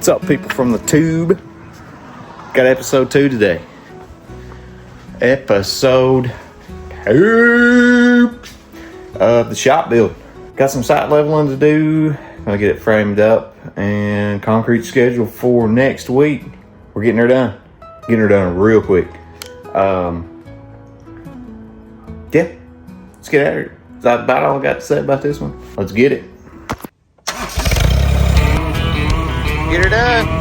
What's up, people from the tube? Got episode 2 today. Episode 2 of the shop build. Got some site leveling to do. Gonna get it framed up and concrete scheduled for next week. We're getting her done. Getting her done real quick. Yeah, let's get at it. That's about all I got to say about this one. Let's get it. Get her done.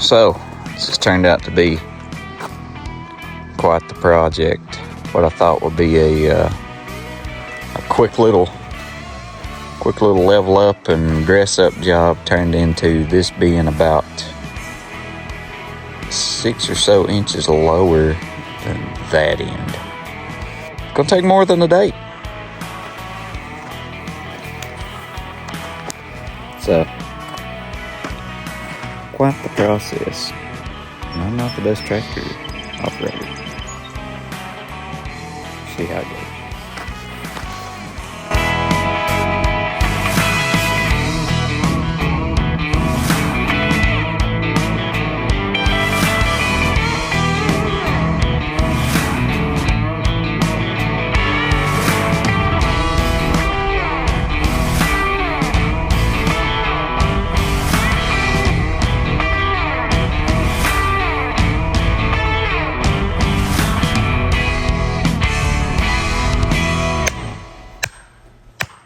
So, this has turned out to be quite the project. What I thought would be a quick little level up and dress up job turned into this being about 6 or so inches lower than that end. It's gonna take more than a day. So, quite the process. And I'm not the best tractor operator. See how it goes.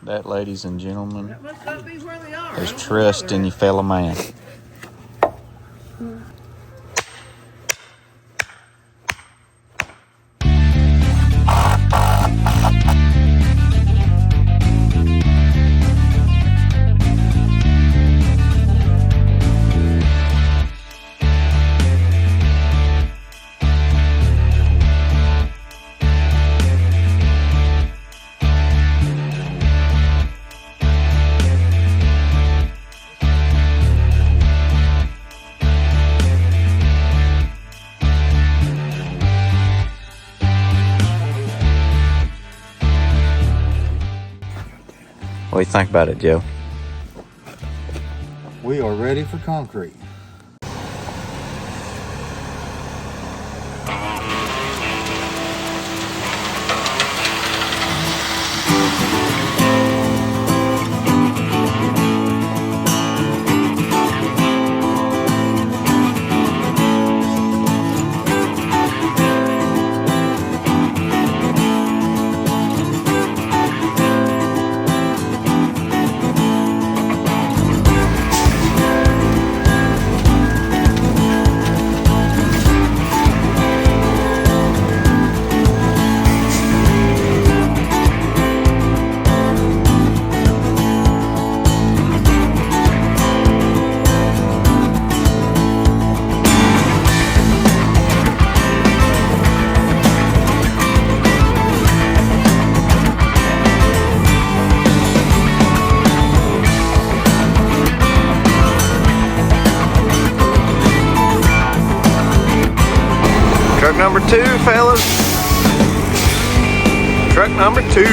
That, ladies and gentlemen, is trust in your fellow man. What do you think about it, Joe? We are ready for concrete. number 2, fellas. Truck number 2.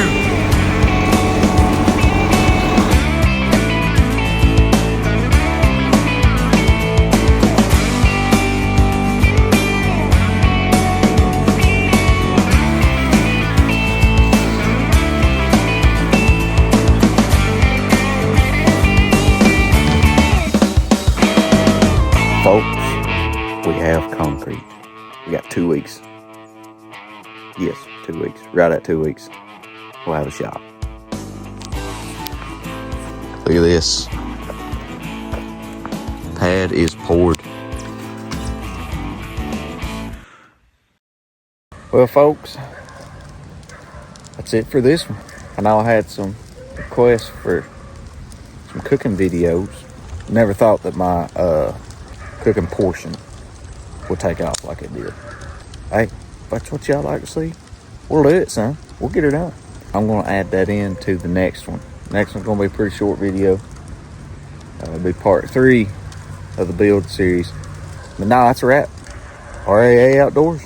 Folks, we have concrete. We got 2 weeks. Yes, 2 weeks. Right at 2 weeks, we'll have a shop. Look at this. Pad is poured. Well, folks, that's it for this one. I know I had some requests for some cooking videos. Never thought that my cooking portion will take off like it did. Hey, if that's what y'all like to see, we'll do it, son. We'll get it done. I'm going to add that into the next one. Next one's going to be a pretty short video. It'll be part 3 of the build series. But now that's a wrap. RAA Outdoors.